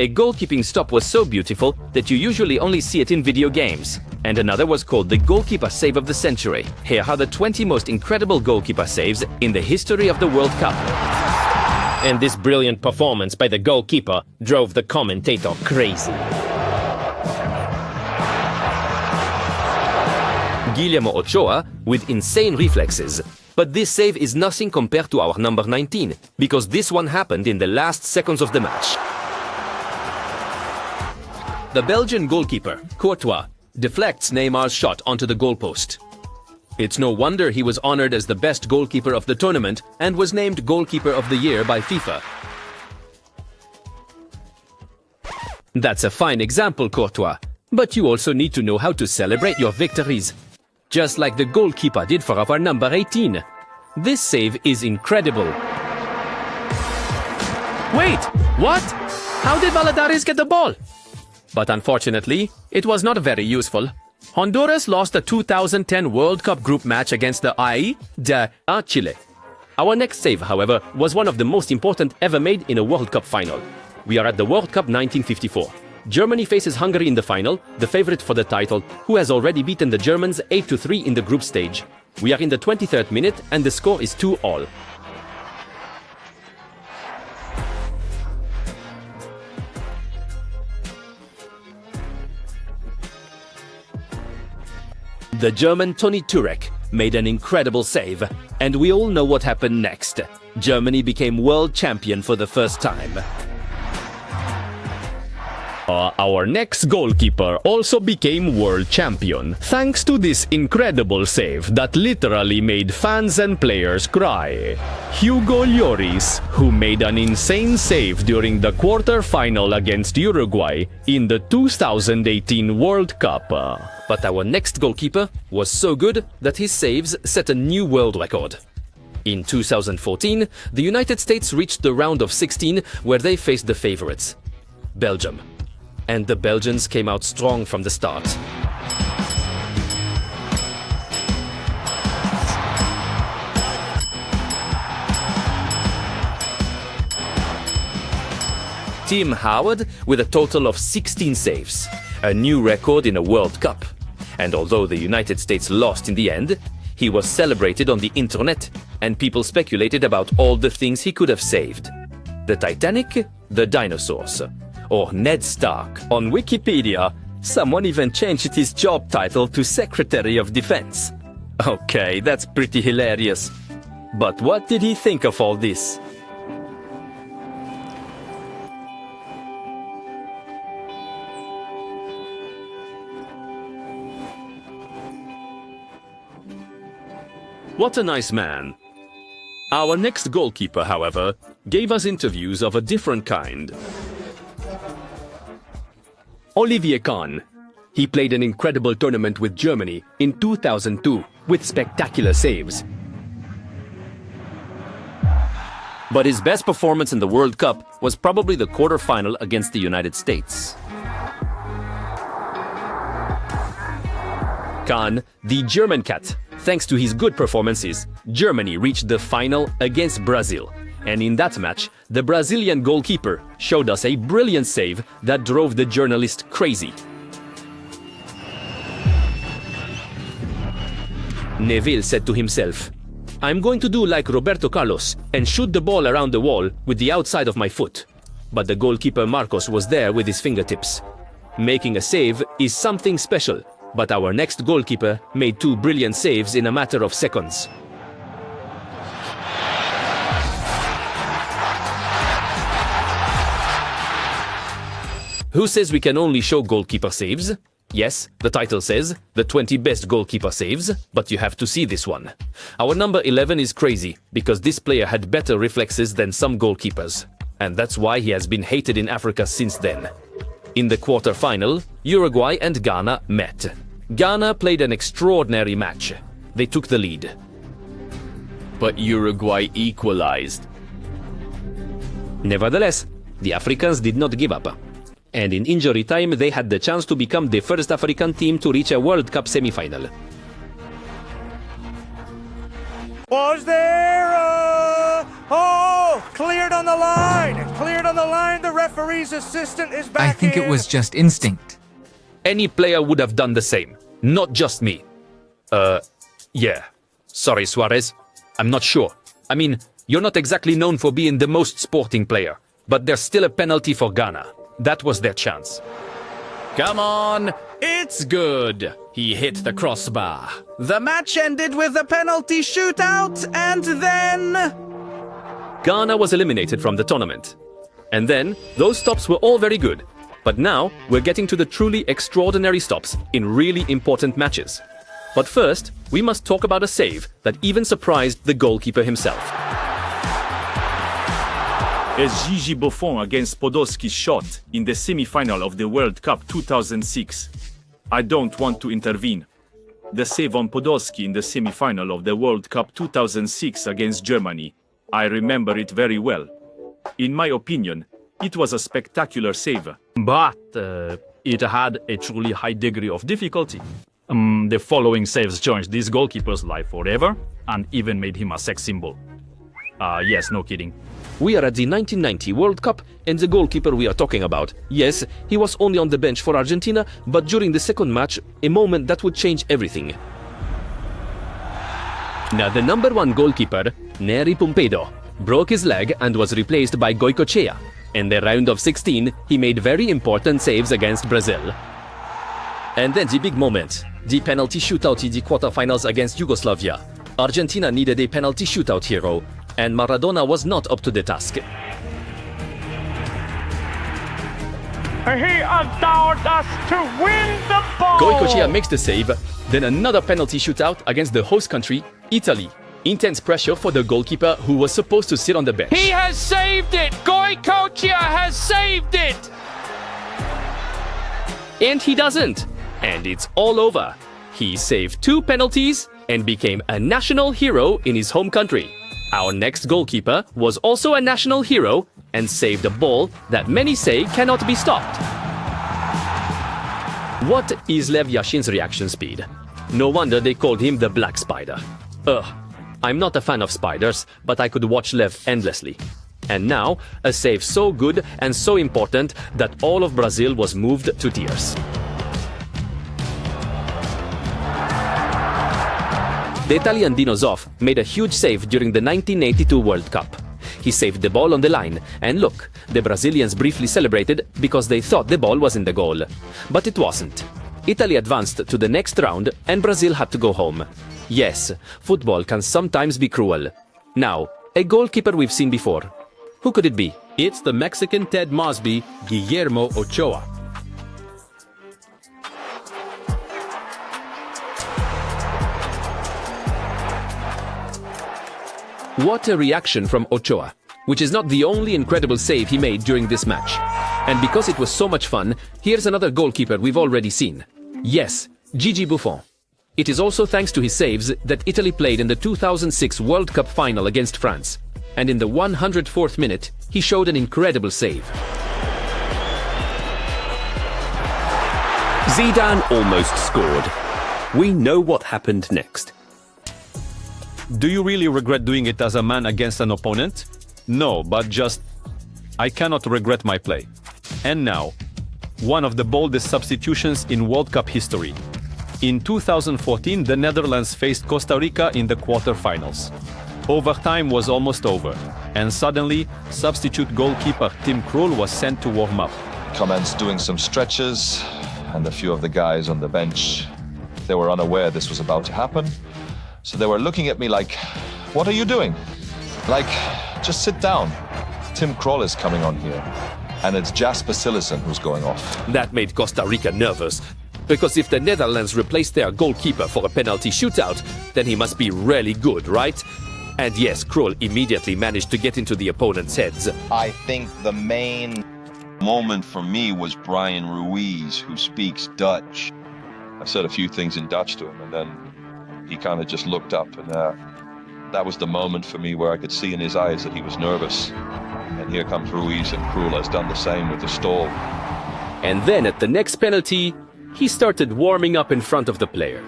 A goalkeeping stop was so beautiful that you usually only see it in video games. And another was called the goalkeeper save of the century. Here are the 20 most incredible goalkeeper saves in the history of the World Cup. And this brilliant performance by the goalkeeper drove the commentator crazy. Guillermo Ochoa with insane reflexes. But this save is nothing compared to our number 19, because this one happened in the last seconds of the match. The Belgian goalkeeper, Courtois, deflects Neymar's shot onto the goalpost. It's no wonder he was honored as the best goalkeeper of the tournament and was named Goalkeeper of the Year by FIFA. That's a fine example, Courtois, but you also need to know how to celebrate your victories. Just like the goalkeeper did for our number 18. This save is incredible. Wait, what? How did Valladares get the ball? But unfortunately, it was not very useful. Honduras lost the 2010 World Cup group match against the AI de Chile. Our next save, however, was one of the most important ever made in a World Cup final. We are at the World Cup 1954. Germany faces Hungary in the final, the favorite for the title, who has already beaten the Germans 8-3 in the group stage. We are in the 23rd minute and the score is 2-2. The German Toni Turek made an incredible save, and we all know what happened next. Germany became world champion for the first time. Our next goalkeeper also became world champion, thanks to this incredible save that literally made fans and players cry. Hugo Lloris, who made an insane save during the quarter-final against Uruguay in the 2018 World Cup. But our next goalkeeper was so good that his saves set a new world record. In 2014, the United States reached the round of 16 where they faced the favorites, Belgium. And the Belgians came out strong from the start. Tim Howard with a total of 16 saves, a new record in a World Cup. And although the United States lost in the end, he was celebrated on the internet, and people speculated about all the things he could have saved. The Titanic, the dinosaurs, or Ned Stark. On Wikipedia, someone even changed his job title to Secretary of Defense. Okay, that's pretty hilarious. But what did he think of all this? What a nice man. Our next goalkeeper, however, gave us interviews of a different kind. Olivier Kahn. He played an incredible tournament with Germany in 2002 with spectacular saves. But his best performance in the World Cup was probably the quarter-final against the United States. Kahn, the German cat. Thanks to his good performances, Germany reached the final against Brazil. And in that match, the Brazilian goalkeeper showed us a brilliant save that drove the journalist crazy. Neville said to himself, "I'm going to do like Roberto Carlos and shoot the ball around the wall with the outside of my foot." But the goalkeeper Marcos was there with his fingertips. Making a save is something special, but our next goalkeeper made two brilliant saves in a matter of seconds. Who says we can only show goalkeeper saves? Yes, the title says, the 20 best goalkeeper saves, but you have to see this one. Our number 11 is crazy, because this player had better reflexes than some goalkeepers. And that's why he has been hated in Africa since then. In the quarter-final, Uruguay and Ghana met. Ghana played an extraordinary match. They took the lead. But Uruguay equalized. Nevertheless, the Africans did not give up. And in injury time, they had the chance to become the first African team to reach a World Cup semi-final. Was there a Oh, cleared on the line! Cleared on the line, the referee's assistant is back I think in. it was just instinct. Any player would have done the same, not just me. Yeah. Sorry, Suarez. I'm not sure. I mean, you're not exactly known for being the most sporting player, but there's still a penalty for Ghana. That was their chance. Come on, it's good. He hit the crossbar. The match ended with a penalty shootout, and then... Ghana was eliminated from the tournament. And then, those stops were all very good. But now, we're getting to the truly extraordinary stops in really important matches. But first, we must talk about a save that even surprised the goalkeeper himself. As Gigi Buffon against Podolski's shot in the semi-final of the World Cup 2006. I don't want to intervene. The save on Podolski in the semi-final of the World Cup 2006 against Germany, I remember it very well. In my opinion, it was a spectacular save. But it had a truly high degree of difficulty. The following saves changed this goalkeeper's life forever and even made him a sex symbol. Yes, no kidding. We are at the 1990 World Cup, and the goalkeeper we are talking about, yes, he was only on the bench for Argentina, but during the second match, a moment that would change everything. Now, the number one goalkeeper, Neri Pumpedo, broke his leg and was replaced by Goicoechea. In the round of 16, he made very important saves against Brazil. And then the big moment, the penalty shootout in the quarterfinals against Yugoslavia. Argentina needed a penalty shootout hero, and Maradona was not up to the task. He allowed us to win the ball! Goicoechea makes the save, then another penalty shootout against the host country, Italy. Intense pressure for the goalkeeper who was supposed to sit on the bench. He has saved it! Goicoechea has saved it! And he doesn't. And it's all over. He saved 2 penalties and became a national hero in his home country. Our next goalkeeper was also a national hero and saved a ball that many say cannot be stopped. What is Lev Yashin's reaction speed? No wonder they called him the Black Spider. I'm not a fan of spiders, but I could watch Lev endlessly. And now, a save so good and so important that all of Brazil was moved to tears. The Italian Dino Zoff made a huge save during the 1982 World Cup. He saved the ball on the line, and look, the Brazilians briefly celebrated because they thought the ball was in the goal. But it wasn't. Italy advanced to the next round, and Brazil had to go home. Yes, football can sometimes be cruel. Now, a goalkeeper we've seen before. Who could it be? It's the Mexican Ted Mosby, Guillermo Ochoa. What a reaction from Ochoa, which is not the only incredible save he made during this match. And because it was so much fun, here's another goalkeeper we've already seen. Yes, Gigi Buffon. It is also thanks to his saves that Italy played in the 2006 World Cup final against France. And in the 104th minute, he showed an incredible save. Zidane almost scored. We know what happened next. Do you really regret doing it as a man against an opponent? No, but just... I cannot regret my play. And now, one of the boldest substitutions in World Cup history. In 2014, the Netherlands faced Costa Rica in the quarterfinals. Overtime was almost over, and suddenly, substitute goalkeeper Tim Krul was sent to warm up. Comments doing some stretches, and a few of the guys on the bench, they were unaware this was about to happen. So they were looking at me like, what are you doing? Like, just sit down. Tim Krul is coming on here. And it's Jasper Cillessen who's going off. That made Costa Rica nervous. Because if the Netherlands replaced their goalkeeper for a penalty shootout, then he must be really good, right? And yes, Krul immediately managed to get into the opponent's heads. I think the main moment for me was Brian Ruiz, who speaks Dutch. I said a few things in Dutch to him, and then he kind of just looked up, and that was the moment for me where I could see in his eyes that he was nervous. And here comes Ruiz, and Krul has done the same with the stall. And then at the next penalty, he started warming up in front of the player.